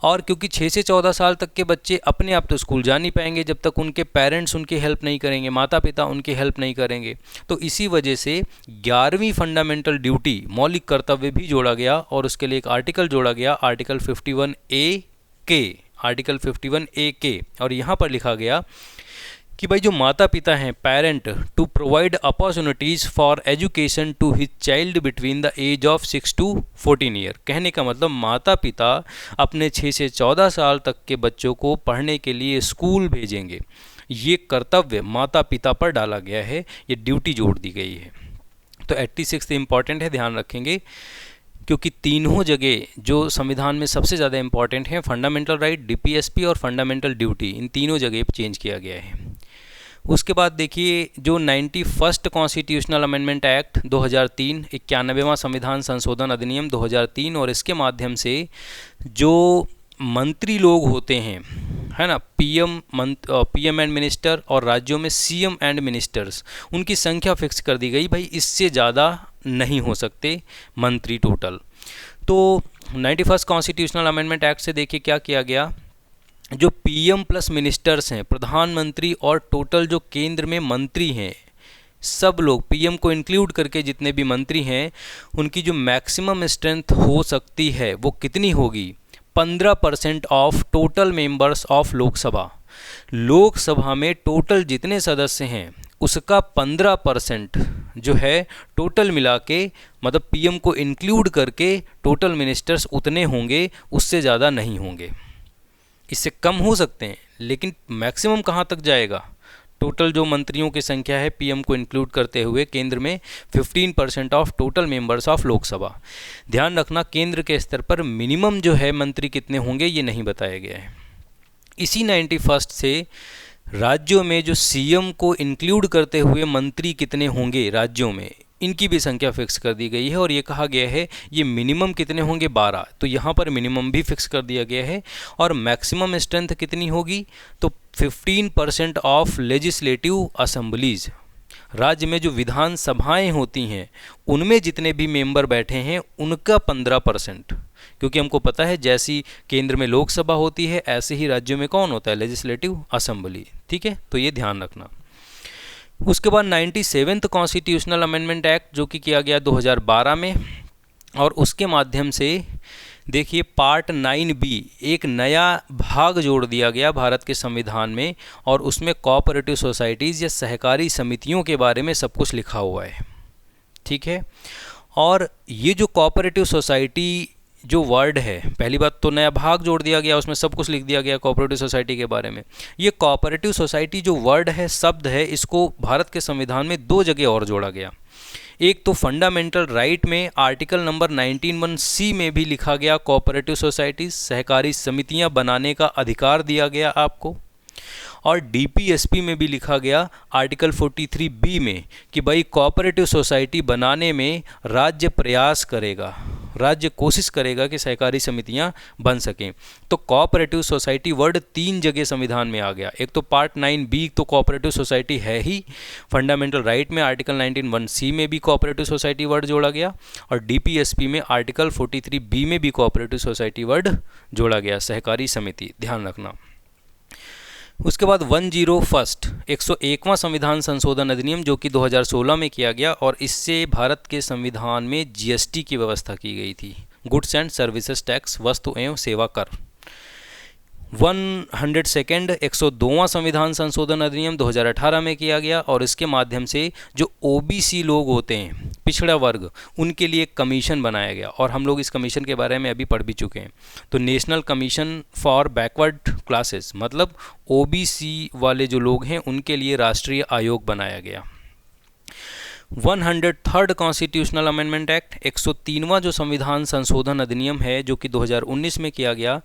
और क्योंकि 6 से 14 साल तक के बच्चे अपने आप तो स्कूल जा नहीं पाएंगे जब तक उनके पेरेंट्स उनकी हेल्प नहीं करेंगे, माता पिता उनकी हेल्प नहीं करेंगे, तो इसी वजह से 11वीं फंडामेंटल ड्यूटी, मौलिक कर्तव्य भी जोड़ा गया और उसके लिए एक आर्टिकल जोड़ा गया, आर्टिकल 51A के। और यहाँ पर लिखा गया कि भाई जो माता पिता हैं, parent, to provide opportunities for education to his child between the age of 6 to 14 year. कहने का मतलब माता पिता अपने 6 से 14 साल तक के बच्चों को पढ़ने के लिए स्कूल भेजेंगे। ये कर्तव्य माता पिता पर डाला गया है, ये ड्यूटी जोड़ दी गई है। तो 86 इंपॉर्टेंट है, ध्यान रखेंगे, क्योंकि तीनों जगह जो संविधान में सबसे ज़्यादा इंपॉर्टेंट हैं, फंडामेंटल राइट, DPSP और फंडामेंटल ड्यूटी, इन तीनों जगह चेंज किया गया है। उसके बाद देखिए, जो 91st कॉन्स्टिट्यूशनल अमेंडमेंट एक्ट 2003, 91वां संविधान संशोधन अधिनियम 2003, और इसके माध्यम से जो मंत्री लोग होते हैं, है ना, PM एंड मिनिस्टर, और राज्यों में CM एंड मिनिस्टर्स, उनकी संख्या फिक्स कर दी गई। भाई इससे ज़्यादा नहीं हो सकते मंत्री टोटल। तो 91st कॉन्स्टिट्यूशनल अमेंडमेंट एक्ट से देखिए क्या किया गया, जो PM प्लस मिनिस्टर्स हैं, प्रधानमंत्री और टोटल जो केंद्र में मंत्री हैं, सब लोग PM को इंक्लूड करके जितने भी मंत्री हैं, उनकी जो मैक्सिमम स्ट्रेंथ हो सकती है वो कितनी होगी, 15% of total members of Lok Sabha. Lok Sabha में टोटल जितने सदस्य हैं उसका 15% जो है टोटल मिला के, मतलब PM को इंक्लूड करके टोटल मिनिस्टर्स उतने होंगे, उससे ज़्यादा नहीं होंगे। इससे कम हो सकते हैं लेकिन मैक्सिमम कहाँ तक जाएगा, टोटल जो मंत्रियों की संख्या है PM को इंक्लूड करते हुए केंद्र में 15% of total members of Lok Sabha. ध्यान रखना, केंद्र के स्तर पर मिनिमम जो है मंत्री कितने होंगे ये नहीं बताया गया है। इसी 91st से राज्यों में जो CM को इंक्लूड करते हुए मंत्री कितने होंगे राज्यों में, इनकी भी संख्या फिक्स कर दी गई है। और ये कहा गया है ये मिनिमम कितने होंगे, 12। तो यहाँ पर मिनिमम भी फिक्स कर दिया गया है। और मैक्सिमम स्ट्रेंथ कितनी होगी, तो 15% ऑफ लेजिस्लेटिव असेंबलीज। राज्य में जो विधान सभाएँ होती हैं उनमें जितने भी मेंबर बैठे हैं उनका 15%, क्योंकि हमको पता है जैसी केंद्र में लोकसभा होती है ऐसे ही राज्यों में कौन होता है, लेजिस्लेटिव असेंबली। ठीक है, तो ये ध्यान रखना। उसके बाद 97th कॉन्स्टिट्यूशनल अमेंडमेंट एक्ट जो कि किया गया 2012 में, और उसके माध्यम से देखिए पार्ट 9B एक नया भाग जोड़ दिया गया भारत के संविधान में, और उसमें कोऑपरेटिव सोसाइटीज़ या सहकारी समितियों के बारे में सब कुछ लिखा हुआ है। ठीक है, और ये जो कोऑपरेटिव सोसाइटी जो वर्ड है, पहली बात तो नया भाग जोड़ दिया गया, उसमें सब कुछ लिख दिया गया कोऑपरेटिव सोसाइटी के बारे में। ये कोऑपरेटिव सोसाइटी जो वर्ड है, शब्द है, इसको भारत के संविधान में 2 जगह और जोड़ा गया। एक तो फंडामेंटल राइट में आर्टिकल नंबर 19(1)(c) में भी लिखा गया कोऑपरेटिव सोसाइटीज सहकारी समितियां बनाने का अधिकार दिया गया आपको, और डीपीएसपी में भी लिखा गया आर्टिकल 43B में कि भाई कोऑपरेटिव सोसाइटी बनाने में राज्य प्रयास करेगा, राज्य कोशिश करेगा कि सहकारी समितियां बन सकें। तो कोऑपरेटिव सोसाइटी वर्ड 3 जगह संविधान में आ गया। एक तो पार्ट 9B तो कोऑपरेटिव सोसाइटी है ही, फंडामेंटल राइट में आर्टिकल 19(1)(c) में भी कोऑपरेटिव सोसाइटी वर्ड जोड़ा गया, और डीपीएसपी में आर्टिकल 43B में भी कोऑपरेटिव सोसाइटी वर्ड जोड़ा गया, सहकारी समिति, ध्यान रखना। उसके बाद 101वां संविधान संशोधन अधिनियम जो कि 2016 में किया गया, और इससे भारत के संविधान में जीएसटी की व्यवस्था की गई थी, गुड्स एंड सर्विसेज टैक्स, वस्तु एवं सेवा कर। 102 102वां संविधान संशोधन अधिनियम 2018 में किया गया, और इसके माध्यम से जो ओबीसी लोग होते हैं, पिछड़ा वर्ग, उनके लिए एक कमीशन बनाया गया, और हम लोग इस कमीशन के बारे में अभी पढ़ भी चुके हैं। तो national commission for backward classes, मतलब ओबीसी वाले जो लोग हैं उनके लिए राष्ट्रीय आयोग बनाया गया। 103rd कॉन्स्टिट्यूशनल अमेंडमेंट एक्ट 103वां जो संविधान संशोधन अधिनियम है जो कि 2019 में किया गया,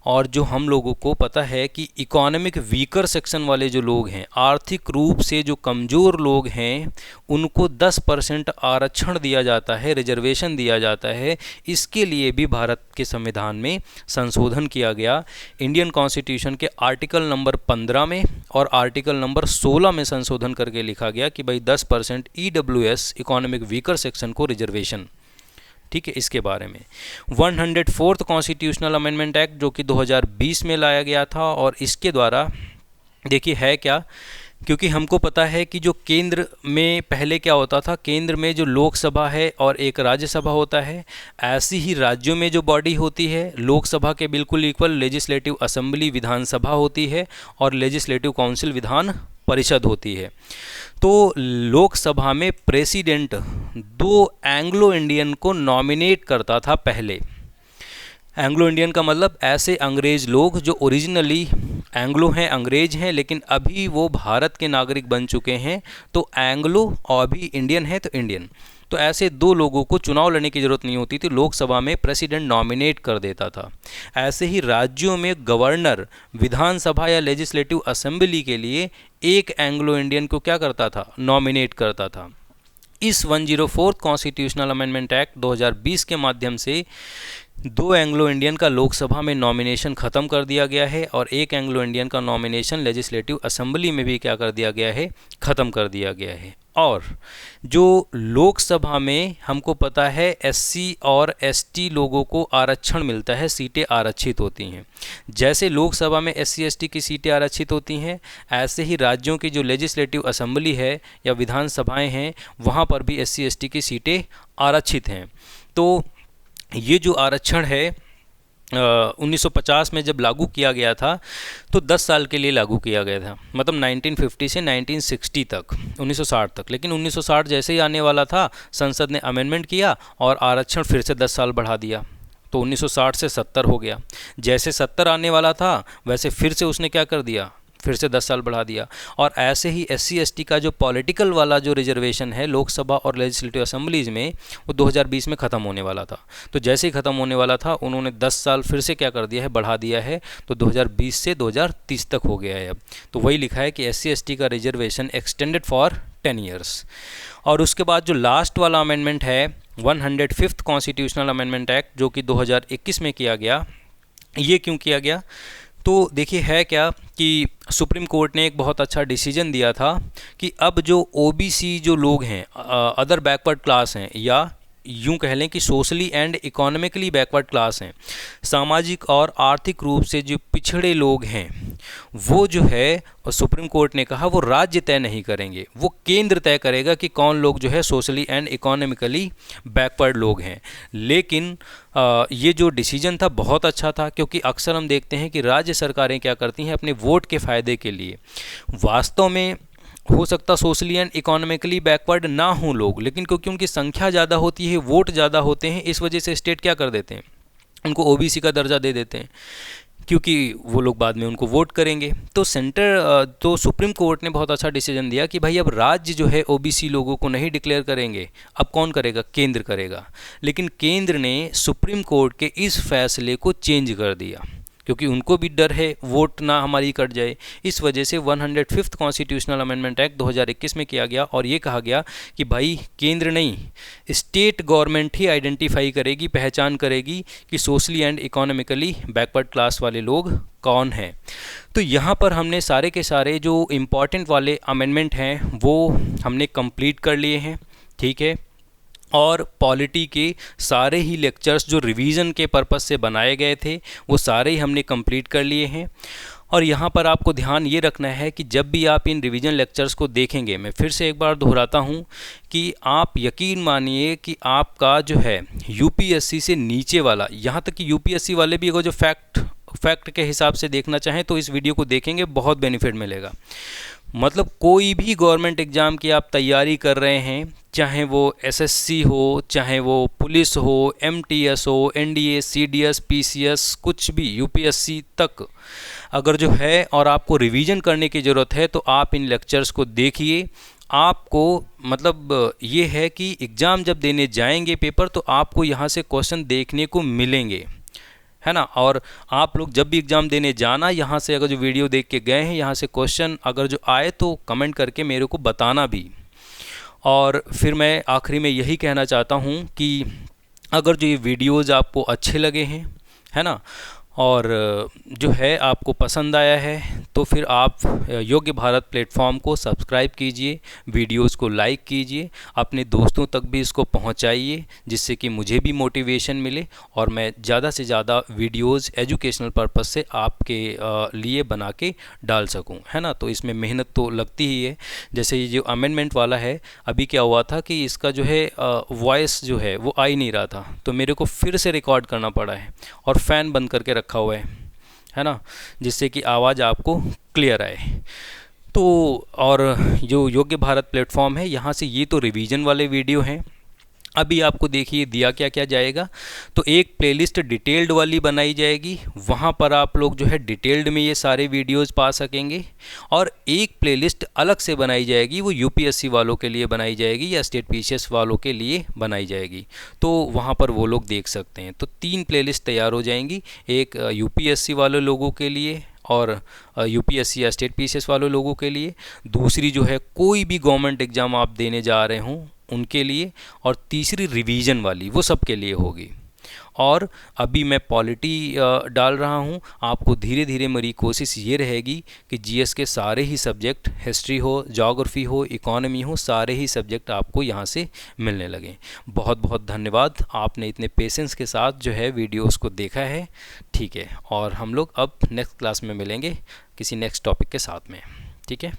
और जो हम लोगों को पता है कि इकोनॉमिक वीकर सेक्शन वाले जो लोग हैं, आर्थिक रूप से जो कमज़ोर लोग हैं, उनको 10% आरक्षण दिया जाता है, रिजर्वेशन दिया जाता है। इसके लिए भी भारत के संविधान में संशोधन किया गया। इंडियन कॉन्स्टिट्यूशन के आर्टिकल नंबर 15 में और आर्टिकल नंबर 16 में संशोधन करके लिखा गया कि भाई 10% EWS इकोनॉमिक वीकर सेक्शन को रिजर्वेशन। ठीक है, इसके बारे में 104th कॉन्स्टिट्यूशनल अमेंडमेंट एक्ट जो कि 2020 में लाया गया था, और इसके द्वारा देखिए है क्या, क्योंकि हमको पता है कि जो केंद्र में पहले क्या होता था, केंद्र में जो लोकसभा है और एक राज्यसभा होता है, ऐसी ही राज्यों में जो बॉडी होती है लोकसभा के बिल्कुल इक्वल लेजिस्लेटिव असेंबली विधानसभा होती है, और लेजिस्लेटिव काउंसिल विधान परिषद होती है। तो लोकसभा में प्रेसिडेंट 2 एंग्लो इंडियन को नॉमिनेट करता था पहले। एंग्लो इंडियन का मतलब ऐसे अंग्रेज लोग जो ओरिजिनली एंग्लो हैं, अंग्रेज हैं, लेकिन अभी वो भारत के नागरिक बन चुके हैं, तो एंग्लो, और अभी इंडियन है तो इंडियन। तो ऐसे 2 लोगों को चुनाव लड़ने की ज़रूरत नहीं होती थी, लोकसभा में प्रेसिडेंट नॉमिनेट कर देता था। ऐसे ही राज्यों में गवर्नर विधानसभा या लेजिस्लेटिव असेंबली के लिए एक एंग्लो इंडियन को क्या करता था, नॉमिनेट करता था। इस 104th कॉन्स्टिट्यूशनल अमेंडमेंट एक्ट 2020 के माध्यम से 2 एंग्लो इंडियन का लोकसभा में नॉमिनेशन ख़त्म कर दिया गया है, और एक एंग्लो इंडियन का नॉमिनेशन लेजिस्लेटिव असेंबली में भी क्या कर दिया गया है, ख़त्म कर दिया गया है। और जो लोकसभा में हमको पता है SC और ST लोगों को आरक्षण मिलता है, सीटें आरक्षित होती हैं। जैसे लोकसभा में SC ST की सीटें आरक्षित होती हैं, ऐसे ही राज्यों की जो लेजिस्लेटिव असेंबली है या विधानसभाएं हैं, वहाँ पर भी SC ST की सीटें आरक्षित हैं। तो ये जो आरक्षण है 1950 में जब लागू किया गया था, तो 10 साल के लिए लागू किया गया था, मतलब 1950 से 1960 तक, 1960 तक। लेकिन 1960 जैसे ही आने वाला था, संसद ने अमेंडमेंट किया और आरक्षण फिर से 10 साल बढ़ा दिया, तो 1960 से 70 हो गया। जैसे 70 आने वाला था, वैसे फिर से उसने क्या कर दिया, फिर से 10 साल बढ़ा दिया। और ऐसे ही SC ST का जो पॉलिटिकल वाला जो रिजर्वेशन है लोकसभा और लेजिस्लेटिव असेंबलीज में, वो 2020 में ख़त्म होने वाला था। तो जैसे ही ख़त्म होने वाला था, उन्होंने 10 साल फिर से क्या कर दिया है, बढ़ा दिया है। तो 2020 से 2030 तक हो गया है अब। तो वही लिखा है कि SC ST का रिजर्वेशन एक्सटेंडेड फॉर 10 ईयर्स। और उसके बाद जो लास्ट वाला अमेंडमेंट है 105th कॉन्स्टिट्यूशनल अमेंडमेंट एक्ट जो कि 2021 में किया गया। ये क्यों किया गया, तो देखिए है क्या कि सुप्रीम कोर्ट ने एक बहुत अच्छा डिसीजन दिया था कि अब जो OBC जो लोग हैं, अदर बैकवर्ड क्लास हैं या यूं कह लें कि socially and economically backward class हैं, सामाजिक और आर्थिक रूप से जो पिछड़े लोग हैं, वो जो है सुप्रीम कोर्ट ने कहा वो राज्य तय नहीं करेंगे, वो केंद्र तय करेगा कि कौन लोग जो है सोशली एंड इकोनॉमिकली बैकवर्ड लोग हैं। लेकिन ये जो डिसीजन था बहुत अच्छा था, क्योंकि अक्सर हम देखते हैं कि राज्य सरकारें क्या करती हैं अपने वोट के फ़ायदे के लिए, वास्तव में हो सकता सोशली एंड इकोनॉमिकली बैकवर्ड ना हों लोग, लेकिन क्योंकि उनकी संख्या ज़्यादा होती है, वोट ज़्यादा होते हैं, इस वजह से स्टेट क्या कर देते हैं, उनको ओबीसी का दर्जा दे देते हैं, क्योंकि वो लोग बाद में उनको वोट करेंगे। तो सुप्रीम कोर्ट ने बहुत अच्छा डिसीजन दिया कि भाई अब राज्य जो है ओबीसी लोगों को नहीं डिक्लेयर करेंगे, अब कौन करेगा, केंद्र करेगा। लेकिन केंद्र ने सुप्रीम कोर्ट के इस फैसले को चेंज कर दिया, क्योंकि उनको भी डर है वोट ना हमारी कट जाए। इस वजह से 105th कॉन्स्टिट्यूशनल अमेंडमेंट एक्ट 2021 में किया गया और ये कहा गया कि भाई केंद्र नहीं, स्टेट गवर्नमेंट ही आइडेंटिफाई करेगी, पहचान करेगी कि socially and economically backward class वाले लोग कौन हैं। तो यहाँ पर हमने सारे के सारे जो इम्पॉर्टेंट वाले अमेंडमेंट हैं वो हमने कंप्लीट कर लिए हैं, ठीक है। और पॉलिटी के सारे ही लेक्चर्स जो रिवीजन के पर्पस से बनाए गए थे वो सारे ही हमने कंप्लीट कर लिए हैं। और यहाँ पर आपको ध्यान ये रखना है कि जब भी आप इन रिवीजन लेक्चर्स को देखेंगे, मैं फिर से एक बार दोहराता हूँ कि आप यकीन मानिए कि आपका जो है यूपीएससी से नीचे वाला, यहाँ तक कि यूपीएससी वाले भी अगर जो फैक्ट के हिसाब से देखना चाहें तो इस वीडियो को देखेंगे, बहुत बेनिफिट मिलेगा। मतलब कोई भी गवर्नमेंट एग्ज़ाम की आप तैयारी कर रहे हैं, चाहे वो एसएससी हो, चाहे वो पुलिस हो, एमटीएस हो, एनडीए, सीडीएस, पीसीएस, कुछ भी यूपीएससी तक अगर जो है और आपको रिवीजन करने की ज़रूरत है तो आप इन लेक्चर्स को देखिए। आपको मतलब ये है कि एग्ज़ाम जब देने जाएंगे पेपर तो आपको यहाँ से क्वेश्चन देखने को मिलेंगे, है ना। और आप लोग जब भी एग्ज़ाम देने जाना, यहाँ से अगर जो वीडियो देख के गए हैं, यहाँ से क्वेश्चन अगर जो आए तो कमेंट करके मेरे को बताना भी। और फिर मैं आखिरी में यही कहना चाहता हूँ कि अगर जो ये वीडियोज़ आपको अच्छे लगे हैं, है ना, और जो है आपको पसंद आया है, तो फिर आप योग्य भारत प्लेटफॉर्म को सब्सक्राइब कीजिए, वीडियोस को लाइक कीजिए, अपने दोस्तों तक भी इसको पहुंचाइए, जिससे कि मुझे भी मोटिवेशन मिले और मैं ज़्यादा से ज़्यादा वीडियोस एजुकेशनल पर्पस से आपके लिए बना के डाल सकूं, है ना। तो इसमें मेहनत तो लगती ही है। जैसे ये जो अमेंडमेंट वाला है, अभी क्या हुआ था कि इसका जो है वॉइस जो है वो आ ही नहीं रहा था, तो मेरे को फिर से रिकॉर्ड करना पड़ा है और फ़ैन बंद करके रखा हुआ है ना, जिससे कि आवाज़ आपको क्लियर आए। तो और जो योग्य भारत प्लेटफॉर्म है, यहाँ से ये तो रिवीजन वाले वीडियो हैं। अभी आपको देखिए दिया क्या क्या जाएगा, तो एक प्लेलिस्ट डिटेल्ड वाली बनाई जाएगी, वहाँ पर आप लोग जो है डिटेल्ड में ये सारे वीडियोस पा सकेंगे। और एक प्लेलिस्ट अलग से बनाई जाएगी, वो यूपीएससी वालों के लिए बनाई जाएगी या स्टेट पीसीएस वालों के लिए बनाई जाएगी, तो वहाँ पर वो लोग देख सकते हैं। तो 3 प्लेलिस्ट तैयार हो जाएंगी, एक यूपीएससी वाले लोगों के लिए और यूपीएससी या स्टेट पीसीएस वालों लोगों के लिए, दूसरी जो है कोई भी गवर्नमेंट एग्ज़ाम आप देने जा रहे हों उनके लिए, और तीसरी रिवीजन वाली वो सब के लिए होगी। और अभी मैं पॉलिटी डाल रहा हूँ। आपको धीरे धीरे मेरी कोशिश ये रहेगी कि जीएस के सारे ही सब्जेक्ट, हिस्ट्री हो, ज्योग्राफी हो, इकोनॉमी हो, सारे ही सब्जेक्ट आपको यहाँ से मिलने लगें। बहुत बहुत धन्यवाद, आपने इतने पेशेंस के साथ जो है वीडियोस को देखा है, ठीक है। और हम लोग अब नेक्स्ट क्लास में मिलेंगे किसी नेक्स्ट टॉपिक के साथ में, ठीक है।